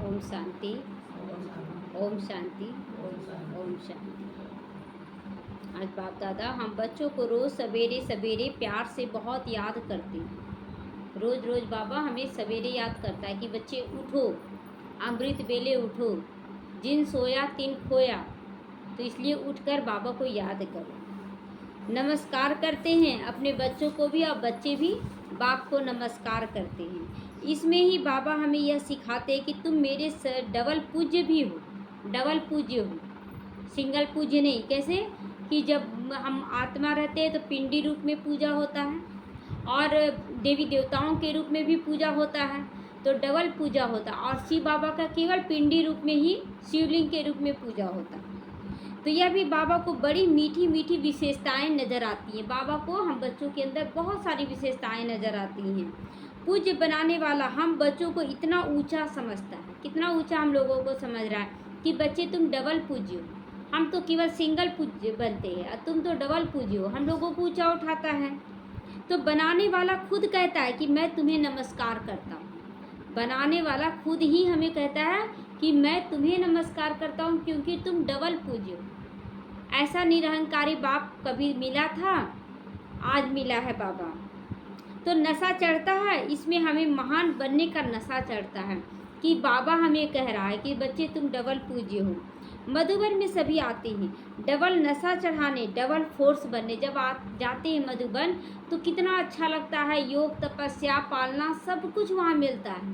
ओम शांति, ओम शांति, ओम शांति। आज बाप दादा हम बच्चों को रोज़ सवेरे सवेरे प्यार से बहुत याद करते हैं। रोज़ रोज़ बाबा हमें सवेरे याद करता है कि बच्चे उठो, अमृत बेले उठो, जिन सोया तिन खोया। तो इसलिए उठकर बाबा को याद करो, नमस्कार करते हैं अपने बच्चों को भी, और बच्चे भी बाप को नमस्कार करते हैं। इसमें ही बाबा हमें यह सिखाते हैं कि तुम मेरे डबल पूज्य भी हो, डबल पूज्य हो, सिंगल पूज्य नहीं। कैसे कि जब हम आत्मा रहते हैं तो पिंडी रूप में पूजा होता है और देवी देवताओं के रूप में भी पूजा होता है, तो डबल पूजा होता है। और शिव बाबा का केवल पिंडी रूप में ही, शिवलिंग के रूप में पूजा होता है। तो यह भी बाबा को बड़ी मीठी मीठी विशेषताएं नज़र आती हैं। बाबा को हम बच्चों के अंदर बहुत सारी विशेषताएं नज़र आती हैं। पूज्य बनाने वाला हम बच्चों को इतना ऊंचा समझता है, कितना ऊंचा हम लोगों को समझ रहा है कि बच्चे तुम डबल पूज्य हो। हम तो केवल सिंगल पूज्य बनते हैं और तुम तो डबल पूज्य हो, हम लोगों को ऊंचा उठाता है। तो बनाने वाला खुद कहता है कि मैं तुम्हें नमस्कार करता हूँ। बनाने वाला खुद ही हमें कहता है कि मैं तुम्हें नमस्कार करता हूँ क्योंकि तुम डबल पूज्य हो। ऐसा निरहंकारी बाप कभी मिला था, आज मिला है बाबा। तो नशा चढ़ता है, इसमें हमें महान बनने का नशा चढ़ता है कि बाबा हमें कह रहा है कि बच्चे तुम डबल पूज्य हो। मधुबन में सभी आते हैं डबल नशा चढ़ाने, डबल फोर्स बनने। जब आप जाते हैं मधुबन तो कितना अच्छा लगता है, योग तपस्या पालना सब कुछ वहाँ मिलता है,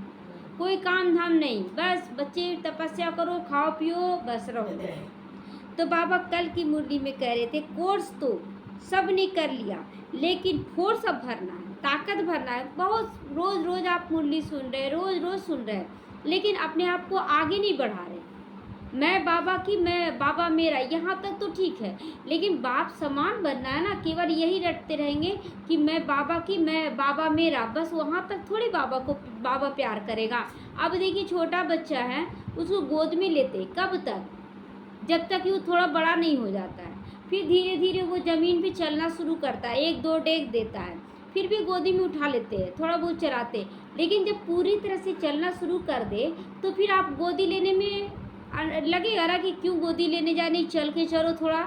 कोई काम धाम नहीं, बस बच्चे तपस्या करो, खाओ पियो, बस रहो। तो बाबा कल की मुरली में कह रहे थे कोर्स तो सब ने कर लिया लेकिन फोर्स अब भरना है, ताकत भरना है। बहुत रोज़ रोज़ आप मुरली सुन रहे, रोज़ रोज़ सुन रहे, लेकिन अपने आप को आगे नहीं बढ़ा रहे। मैं बाबा की, मैं बाबा मेरा, यहाँ तक तो ठीक है, लेकिन बाप समान बनना है ना। केवल यही रटते रहेंगे कि मैं बाबा की, मैं बाबा मेरा, बस वहाँ तक थोड़ी बाबा को बाबा प्यार करेगा। अब देखिए छोटा बच्चा है, उसको गोद में लेते कब तक, जब तक कि वो थोड़ा बड़ा नहीं हो जाता है। फिर धीरे धीरे वो ज़मीन पे चलना शुरू करता है, एक दो डेग देता है, फिर भी गोदी में उठा लेते हैं, थोड़ा बहुत चलाते। लेकिन जब पूरी तरह से चलना शुरू कर दे तो फिर आप गोदी लेने में लगेगा ना कि क्यों गोदी लेने जाने, चल के चलो, थोड़ा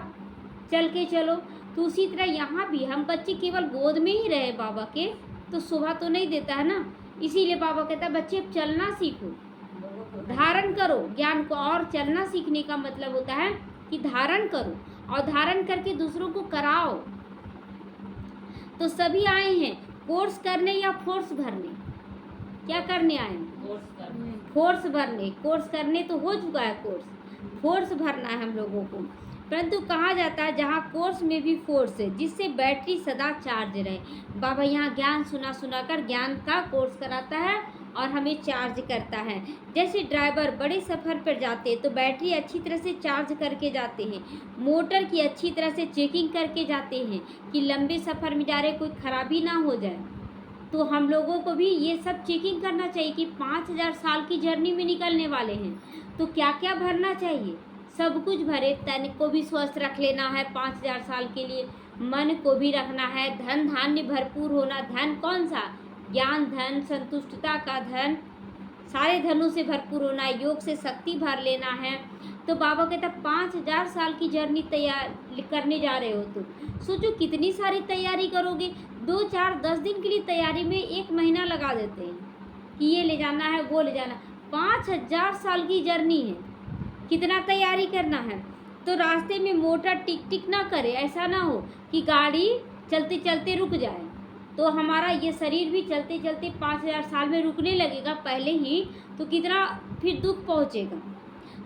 चल के चलो। तो उसी तरह यहाँ भी हम बच्चे केवल गोद में ही रहे बाबा के तो शोभा तो नहीं देता है ना। इसीलिए बाबा कहता है बच्चे अब चलना सीखो, धारण करो ज्ञान को। और चलना सीखने का मतलब होता है कि धारण करो, और धारण करके दूसरों को कराओ। तो सभी आए हैं कोर्स करने या फोर्स भरने? क्या करने आए हैं? फोर्स भरने। कोर्स करने तो हो चुका है कोर्स, फोर्स भरना है हम लोगों को। परंतु कहा जाता है जहाँ कोर्स में भी फोर्स है, जिससे बैटरी सदा चार्ज रहे। बाबा यहाँ ज्ञान सुना सुना कर ज्ञान का कोर्स कराता है और हमें चार्ज करता है। जैसे ड्राइवर बड़े सफ़र पर जाते हैं तो बैटरी अच्छी तरह से चार्ज करके जाते हैं, मोटर की अच्छी तरह से चेकिंग करके जाते हैं कि लंबे सफ़र में जा रहे कोई खराबी ना हो जाए। तो हम लोगों को भी ये सब चेकिंग करना चाहिए कि 5000 साल की जर्नी में निकलने वाले हैं, तो क्या क्या भरना चाहिए। सब कुछ भरे, तन को भी स्वस्थ रख लेना है 5000 साल के लिए, मन को भी रखना है, धन धान्य भरपूर होना। धन कौन सा? ज्ञान धन, संतुष्टता का धन, सारे धनों से भरपूर होना है। योग से शक्ति भर लेना है। तो बाबा कहता 5000 साल की जर्नी तैयार करने जा रहे हो तो सोचो कितनी सारी तैयारी करोगे। 2 4 10 दिन के लिए तैयारी में 1 महीना लगा देते हैं कि ये ले जाना है, वो ले जाना। 5000 साल की जर्नी है, कितना तैयारी करना है। तो रास्ते में मोटर टिक टिक ना करे, ऐसा ना हो कि गाड़ी चलते चलते रुक जाए। तो हमारा ये शरीर भी चलते चलते 5000 साल में रुकने लगेगा पहले ही, तो कितना फिर दुख पहुँचेगा।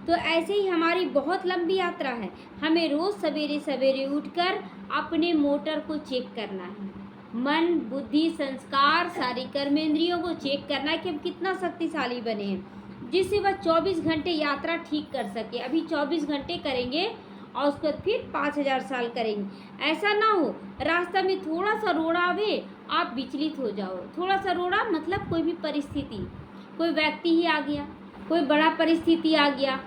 तो ऐसे ही हमारी बहुत लंबी यात्रा है। हमें रोज़ सवेरे सवेरे उठकर अपने मोटर को चेक करना है, मन बुद्धि संस्कार सारी कर्मेंद्रियों को चेक करना है कि हम कितना शक्तिशाली बने हैं, जिससे वह 24 घंटे यात्रा ठीक कर सके। अभी 24 घंटे करेंगे और उसके बाद फिर 5000 साल करेंगे। ऐसा ना हो रास्ता में थोड़ा सा रोड़ा आवे, आप विचलित हो जाओ। थोड़ा सा रोड़ा मतलब कोई भी परिस्थिति, कोई व्यक्ति ही आ गया, कोई बड़ा परिस्थिति आ गया,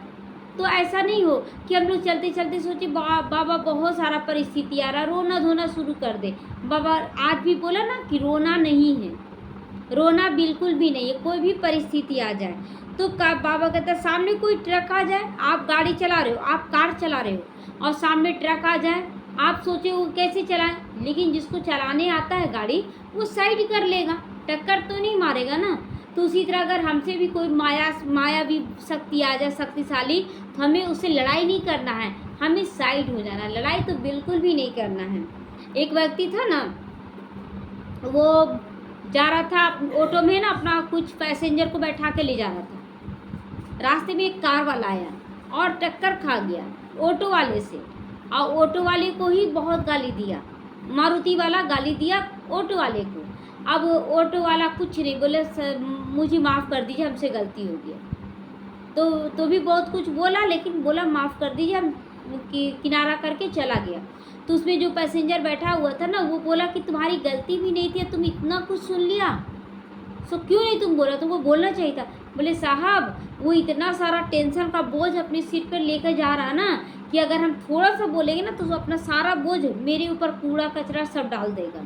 तो ऐसा नहीं हो कि हम लोग चलते चलते सोचे बाबा बहुत सारा परिस्थिति आ रहा, रोना धोना शुरू कर दे। बाबा आज भी बोला ना कि रोना नहीं है, रोना बिल्कुल भी नहीं है। कोई भी परिस्थिति आ जाए तो बाबा कहता है सामने कोई ट्रक आ जाए, आप गाड़ी चला रहे हो, आप कार चला रहे हो और सामने ट्रक आ जाए, आप सोचे वो कैसे चलाएं, लेकिन जिसको चलाने आता है गाड़ी वो साइड कर लेगा, टक्कर तो नहीं मारेगा ना। तो उसी तरह अगर हमसे भी कोई मायावी शक्ति आ जाए शक्तिशाली, तो हमें उससे लड़ाई नहीं करना है, हमें साइड हो जाना, लड़ाई तो बिल्कुल भी नहीं करना है। एक व्यक्ति था ना, वो जा रहा था ऑटो में ना, अपना कुछ पैसेंजर को बैठा के ले जा रहा था। रास्ते में एक कार वाला आया और टक्कर खा गया ऑटो वाले से, और ऑटो वाले को ही बहुत गाली दिया, मारुति वाला गाली दिया ऑटो वाले को। अब ऑटो वाला कुछ नहीं बोले, मुझे माफ़ कर दीजिए, हमसे गलती हो गया। तो भी बहुत कुछ बोला, लेकिन बोला माफ़ कर दीजिए, हम किनारा करके चला गया। तो उसमें जो पैसेंजर बैठा हुआ था ना, वो बोला कि तुम्हारी गलती भी नहीं थी, तुम इतना कुछ सुन लिया, सो क्यों नहीं तुम बोला, तुमको बोलना चाहिए था। बोले साहब, वो इतना सारा टेंशन का बोझ अपने सिर पर लेकर जा रहा है ना, कि अगर हम थोड़ा सा बोलेंगे ना तो अपना सारा बोझ मेरे ऊपर कूड़ा कचरा सब डाल देगा।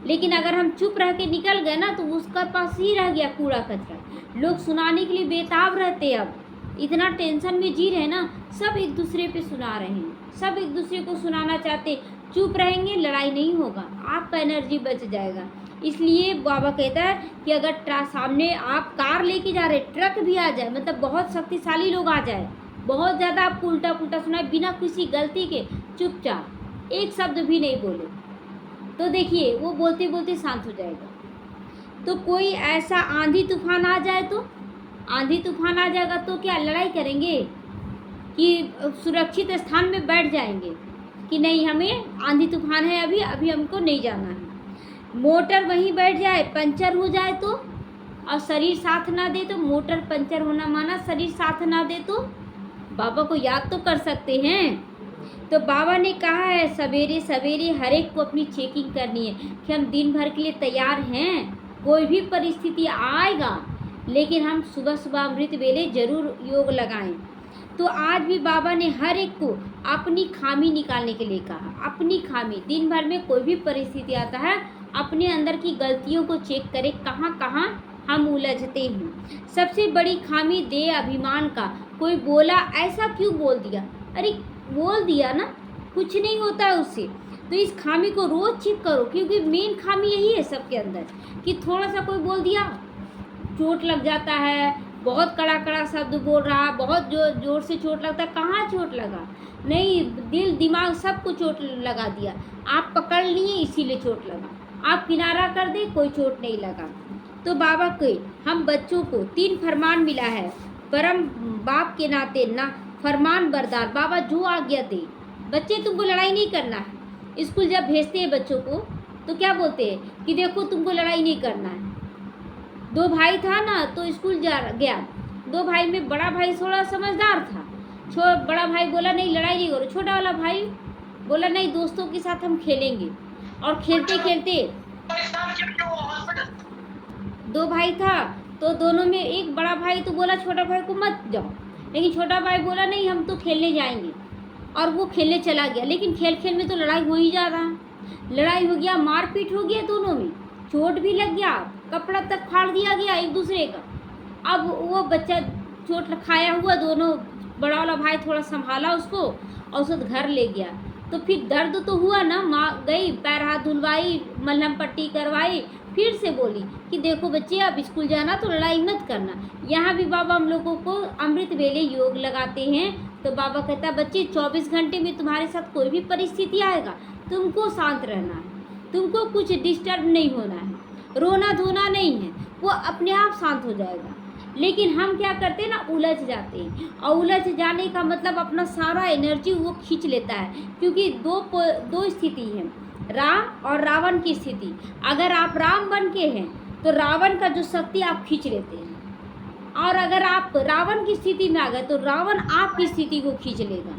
लेकिन अगर हम चुप रह के निकल गए ना तो उसका पास ही रह गया कूड़ा कचरा। लोग सुनाने के लिए बेताब रहते, अब इतना टेंशन में जी रहे ना, सब एक दूसरे पे सुना रहे हैं, सब एक दूसरे को सुनाना चाहते। चुप रहेंगे लड़ाई नहीं होगा, आपका एनर्जी बच जाएगा। इसलिए बाबा कहता है कि अगर सामने आप कार लेके जा रहे, ट्रक भी आ जाए, मतलब बहुत शक्तिशाली लोग आ जाए, बहुत ज़्यादा आपको उल्टा पुल्टा सुनाए बिना किसी गलती के, चुपचाप एक शब्द भी नहीं बोले, तो देखिए वो बोलते बोलते शांत हो जाएगा। तो कोई ऐसा आंधी तूफान आ जाए, तो आंधी तूफान आ जाएगा तो क्या लड़ाई करेंगे कि सुरक्षित स्थान में बैठ जाएंगे कि नहीं हमें आंधी तूफान है, अभी हमको नहीं जाना है। मोटर वहीं बैठ जाए, पंचर हो जाए तो, और शरीर साथ ना दे तो, मोटर पंचर होना माना शरीर साथ ना दे तो बाबा को याद तो कर सकते हैं। तो बाबा ने कहा है सवेरे सवेरे हर एक को अपनी चेकिंग करनी है कि हम दिन भर के लिए तैयार हैं, कोई भी परिस्थिति आएगा, लेकिन हम सुबह सुबह अमृत वेले जरूर योग लगाएं। तो आज भी बाबा ने हर एक को अपनी खामी निकालने के लिए कहा, अपनी खामी। दिन भर में कोई भी परिस्थिति आता है, अपने अंदर की गलतियों को चेक करें, कहाँ कहाँ हम उलझते हैं। सबसे बड़ी खामी दे अभिमान का। कोई बोला ऐसा क्यों बोल दिया, अरे बोल दिया ना, कुछ नहीं होता है उससे। तो इस खामी को रोज चेक करो, क्योंकि मेन खामी यही है सबके अंदर कि थोड़ा सा कोई बोल दिया चोट लग जाता है, बहुत कड़ा कड़ा शब्द बोल रहा, बहुत जोर से चोट लगता है। कहाँ चोट लगा, नहीं, दिल दिमाग सबको चोट लगा दिया, आप पकड़ लिए इसीलिए चोट लगा, आप किनारा कर दे कोई चोट नहीं लगा। तो बाबा के हम बच्चों को 3 फरमान मिला है, परम बाप के नाते ना फरमान बरदार। बाबा जो आज्ञा दे, बच्चे तुमको लड़ाई नहीं करना है। स्कूल जब भेजते हैं बच्चों को तो क्या बोलते हैं कि देखो तुमको लड़ाई नहीं करना है। 2 भाई था ना, तो स्कूल गया, 2 भाई में बड़ा भाई थोड़ा समझदार था। बड़ा भाई बोला नहीं लड़ाई नहीं करो, छोटा वाला भाई बोला नहीं दोस्तों के साथ हम खेलेंगे। और खेलते खेलते 2 भाई था, तो दोनों में एक बड़ा भाई तो बोला छोटा भाई को मत जाओ, लेकिन छोटा भाई बोला नहीं हम तो खेलने जाएंगे, और वो खेलने चला गया। लेकिन खेल खेल में तो लड़ाई हो ही जा रहा है, लड़ाई हो गया, मारपीट हो गया, दोनों में चोट भी लग गया, कपड़ा तक फाड़ दिया गया एक दूसरे का। अब वो बच्चा चोट खाया हुआ, दोनों बड़ा वाला भाई थोड़ा संभाला उसको और उसको घर ले गया। तो फिर दर्द तो हुआ ना, माँ गई पैर हाथ धुलवाई, मलहम पट्टी करवाई, फिर से बोली कि देखो बच्चे अब स्कूल जाना तो लड़ाई मत करना। यहाँ भी बाबा हम लोगों को अमृत वेले योग लगाते हैं। तो बाबा कहता है बच्चे 24 घंटे में तुम्हारे साथ कोई भी परिस्थिति आएगा, तुमको शांत रहना है, तुमको कुछ डिस्टर्ब नहीं होना है, रोना धोना नहीं है, वो अपने आप शांत हो जाएगा। लेकिन हम क्या करते हैं ना, उलझ जाते हैं, और उलझ जाने का मतलब अपना सारा एनर्जी वो खींच लेता है। क्योंकि दो स्थिति है, राम और रावण की स्थिति। अगर आप राम बन के हैं तो रावण का जो शक्ति आप खींच लेते हैं, और अगर आप रावण की स्थिति में आ गए तो रावण आपकी स्थिति को खींच लेगा,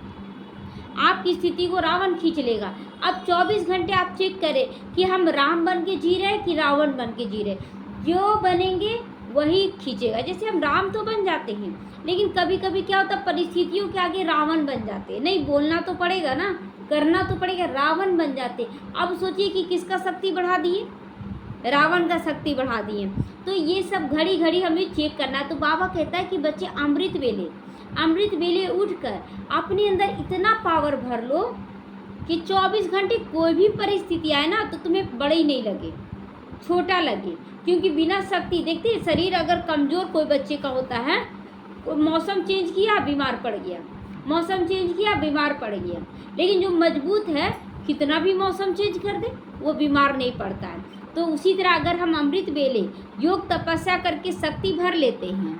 आपकी स्थिति को रावण खींच लेगा। अब 24 घंटे आप चेक करें कि हम राम बन के जी रहे हैं कि रावण बन के जी रहे। जो बनेंगे वही खींचेगा। जैसे हम राम तो बन जाते हैं, लेकिन कभी कभी क्या होता है परिस्थितियों के आगे रावण बन जाते हैं। नहीं, बोलना तो पड़ेगा ना, करना तो पड़ेगा, रावण बन जाते। अब सोचिए कि किसका शक्ति बढ़ा दिए, रावण का शक्ति बढ़ा दिए। तो ये सब घड़ी घड़ी हमें चेक करना है। तो बाबा कहता है कि बच्चे अमृत वेले उठकर अपने अंदर इतना पावर भर लो कि 24 घंटे कोई भी परिस्थिति आए ना तो तुम्हें बड़ा ही नहीं लगे, छोटा लगे। क्योंकि बिना शक्ति, देखते शरीर अगर कमज़ोर कोई बच्चे का होता है, मौसम चेंज किया बीमार पड़ गया, मौसम चेंज किया बीमार पड़ गया। लेकिन जो मजबूत है कितना भी मौसम चेंज कर दे वो बीमार नहीं पड़ता है। तो उसी तरह अगर हम अमृत वेले योग तपस्या करके शक्ति भर लेते हैं,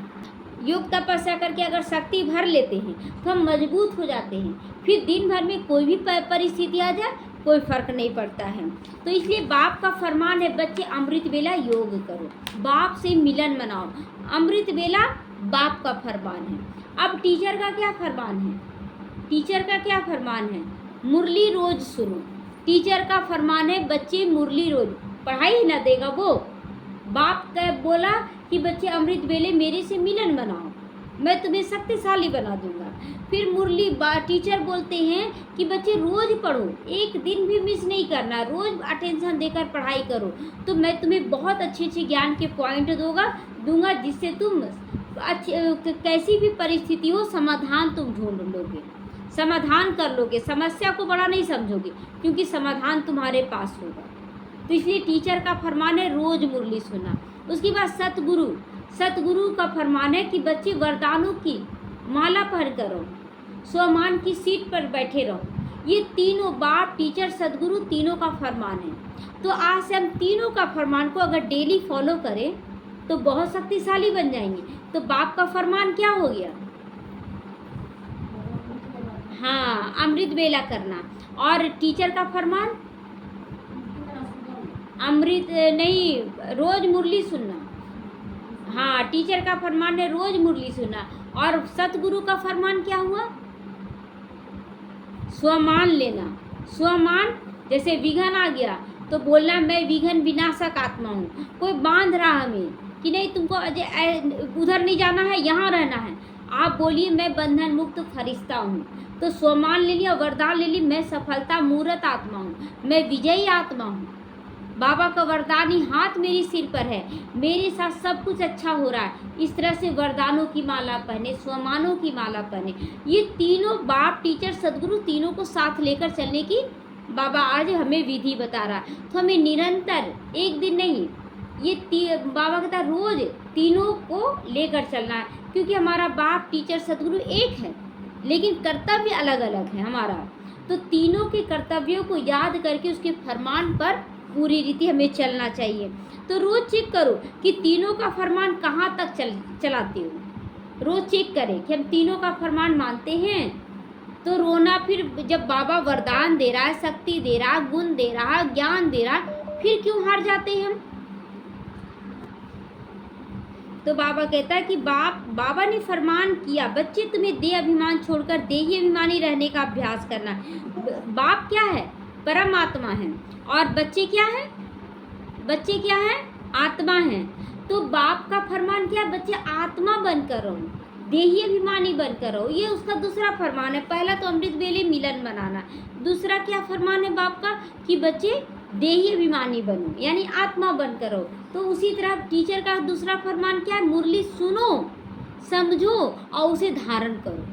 योग तपस्या करके अगर शक्ति भर लेते हैं तो हम मजबूत हो जाते हैं। फिर दिन भर में कोई भी परिस्थिति आ जाए कोई फर्क नहीं पड़ता है। तो इसलिए बाप का फरमान है बच्चे अमृत वेला योग करो, बाप से मिलन मनाओ। अमृत वेला बाप का फरमान है। अब टीचर का क्या फरमान है? टीचर का क्या फरमान है? मुरली रोज सुनो। टीचर का फरमान है बच्चे मुरली रोज, पढ़ाई ही ना देगा वो। बाप का बोला कि बच्चे अमृत वेले मेरे से मिलन बनाओ, मैं तुम्हें शक्तिशाली बना दूंगा। फिर मुरली टीचर बोलते हैं कि बच्चे रोज पढ़ो, एक दिन भी मिस नहीं करना, रोज अटेंशन देकर पढ़ाई करो, तो मैं तुम्हें बहुत अच्छे अच्छे ज्ञान के पॉइंट दूंगा जिससे तुम कैसी भी परिस्थिति हो समाधान तुम ढूंढ लोगे, समाधान कर लोगे, समस्या को बड़ा नहीं समझोगे क्योंकि समाधान तुम्हारे पास होगा। तो इसलिए टीचर का फरमान है रोज मुरली सुनना। उसके बाद सतगुरु का फरमान है कि बच्चे वरदानों की माला पहन कर रहो, स्वमान की सीट पर बैठे रहो। ये तीनों बाप, टीचर, सतगुरु तीनों का फरमान है। तो आज से हम तीनों का फरमान को अगर डेली फॉलो करें तो बहुत शक्तिशाली बन जाएंगे। तो बाप का फरमान क्या हो गया? हाँ, अमृत वेला करना। और टीचर का फरमान अमृत नहीं, रोज मुरली सुनना। हाँ, टीचर का फरमान है रोज मुरली सुनना। और सतगुरु का फरमान क्या हुआ? स्वमान लेना। स्वमान, जैसे विघन आ गया तो बोलना मैं विघन विनाशक आत्मा हूँ। कोई बांध रहा हमें कि नहीं तुमको उधर नहीं जाना है, यहाँ रहना है, आप बोलिए मैं बंधन मुक्त फरिश्ता हूँ। तो स्वमान ले लिया, वरदान ले ली, मैं सफलता मूर्त आत्मा हूँ, मैं विजयी आत्मा हूँ। बाबा का वरदान ही हाथ मेरी सिर पर है, मेरे साथ सब कुछ अच्छा हो रहा है। इस तरह से वरदानों की माला पहने, स्वमानों की माला पहने। ये तीनों बाप, टीचर, सदगुरु तीनों को साथ लेकर चलने की बाबा आज हमें विधि बता रहा है। तो हमें निरंतर, एक दिन नहीं, ये बाबा कहता है रोज तीनों को लेकर चलना है। क्योंकि हमारा बाप, टीचर, सदगुरु एक है लेकिन कर्तव्य अलग अलग है हमारा। तो तीनों के कर्तव्यों को याद करके उसके फरमान पर पूरी रीति हमें चलना चाहिए। तो रोज चेक करो कि तीनों का फरमान कहाँ तक चलाते हो। रोज चेक करें कि हम तीनों का फरमान मानते हैं। तो रोना, फिर जब बाबा वरदान दे रहा है, शक्ति दे रहा है, गुण दे रहा है, ज्ञान दे रहा है, फिर क्यों हार जाते हैं हम? तो बाबा कहता है कि बाबा ने फरमान किया बच्चे तुम्हें देह अभिमान छोड़कर देही अभिमानी रहने का अभ्यास करना है। बाप क्या है? परमात्मा है। और बच्चे क्या है? बच्चे क्या है? आत्मा है। तो बाप का फरमान क्या? बच्चे आत्मा बनकर रहो, देही अभिमानी बनकर रहो। ये उसका दूसरा फरमान है। पहला तो अमृत वेले मिलन बनाना, दूसरा क्या फरमान है बाप का? कि बच्चे देही अभिमानी बनो, यानी आत्मा बनकर रहो। तो उसी तरह टीचर का दूसरा फरमान क्या है? मुरली सुनो, समझो और उसे धारण करो।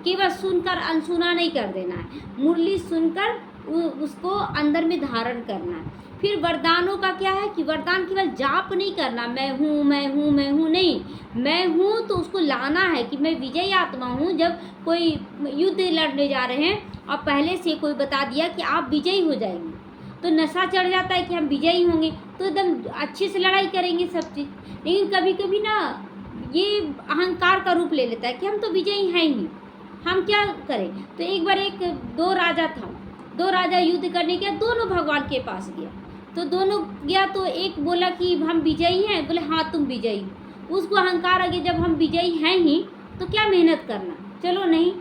केवल सुनकर अनसुना नहीं कर देना है, मुरली सुनकर उसको अंदर में धारण करना है। फिर वरदानों का क्या है? कि वरदान केवल जाप नहीं करना, मैं हूँ मैं हूँ मैं हूँ, नहीं, मैं हूँ तो उसको लाना है कि मैं विजयी आत्मा हूँ। जब कोई युद्ध लड़ने जा रहे हैं और पहले से कोई बता दिया कि आप विजयी हो जाएंगे तो नशा चढ़ जाता है कि हम विजयी होंगे, तो एकदम अच्छे से लड़ाई करेंगे सब चीज़। लेकिन कभी कभी ना ये अहंकार का रूप ले लेता है कि हम तो विजयी हैं ही, हम क्या करें। तो एक बार दो राजा था, दो राजा युद्ध करने गया, दोनों भगवान के पास गया। तो दोनों गया तो एक बोला कि हम विजयी हैं, बोले हाँ तुम विजयी। उसको अहंकार आ गया जब हम विजयी हैं ही तो क्या मेहनत करना, चलो नहीं।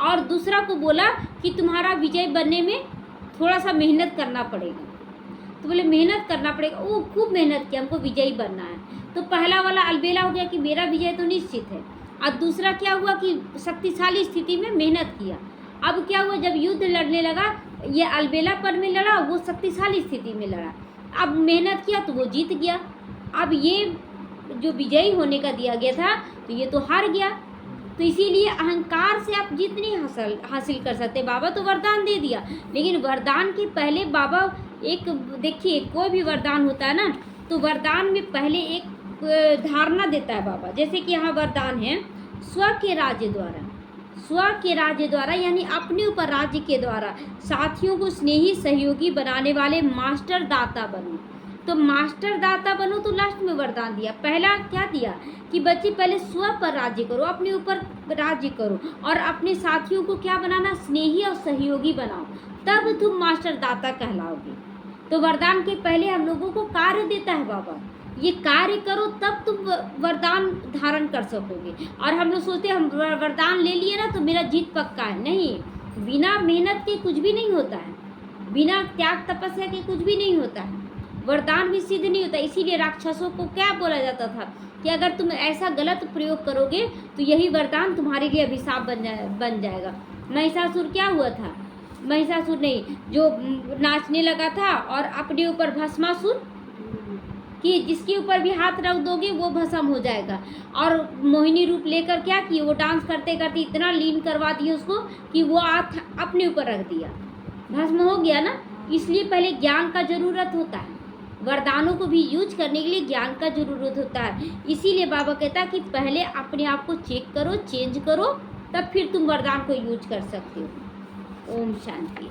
और दूसरा को बोला कि तुम्हारा विजय बनने में थोड़ा सा मेहनत करना पड़ेगा। तो बोले मेहनत करना पड़ेगा, वो खूब मेहनत किया, हमको विजयी बनना है। तो पहला वाला अलबेला हो गया कि मेरा विजय तो निश्चित है। और दूसरा क्या हुआ कि शक्तिशाली स्थिति में मेहनत किया। अब क्या हुआ, जब युद्ध लड़ने लगा, ये अलबेलापन में लड़ा, वो शक्तिशाली स्थिति में लड़ा। अब मेहनत किया तो वो जीत गया। अब ये जो विजयी होने का दिया गया था तो ये तो हार गया। तो इसीलिए अहंकार से आप जीत नहीं हासिल कर सकते। बाबा तो वरदान दे दिया, लेकिन वरदान के पहले बाबा एक, देखिए कोई भी वरदान होता है ना, तो वरदान में पहले एक धारणा देता है बाबा। जैसे कि यहाँ वरदान है स्व के राज्य द्वारा, स्व के राज्य द्वारा यानी अपने ऊपर राज्य के द्वारा साथियों को स्नेही सहयोगी बनाने वाले मास्टर दाता बनो। तो मास्टर दाता बनो तो लास्ट में वरदान दिया। पहला क्या दिया कि बच्चे पहले स्व पर राज्य करो, अपने ऊपर राज्य करो और अपने साथियों को क्या बनाना, स्नेही और सहयोगी बनाओ, तब तुम मास्टर दाता कहलाओगे। तो वरदान के पहले हम लोगों को कार्य देता है बाबा, ये कार्य करो तब तुम वरदान धारण कर सकोगे। और हम लोग सोचते हैं हम वरदान ले लिए ना तो मेरा जीत पक्का है। नहीं, बिना मेहनत के कुछ भी नहीं होता है, बिना त्याग तपस्या के कुछ भी नहीं होता है, वरदान भी सिद्ध नहीं होता। इसीलिए राक्षसों को क्या बोला जाता था कि अगर तुम ऐसा गलत प्रयोग करोगे तो यही वरदान तुम्हारे लिए अभिशाप बन जाएगा। महिषासुर क्या हुआ था, महिषासुर नहीं, जो नाचने लगा था और अपने ऊपर भस्मासुर, कि जिसके ऊपर भी हाथ रख दोगे वो भस्म हो जाएगा। और मोहिनी रूप लेकर क्या किए, वो डांस करते करते इतना लीन करवा दिया उसको कि वो हाथ अपने ऊपर रख दिया, भस्म हो गया ना। इसलिए पहले ज्ञान का ज़रूरत होता है, वरदानों को भी यूज करने के लिए ज्ञान का ज़रूरत होता है। इसीलिए बाबा कहता है कि पहले अपने आप को चेक करो, चेंज करो, तब फिर तुम वरदान को यूज कर सकते हो। ओम शांति।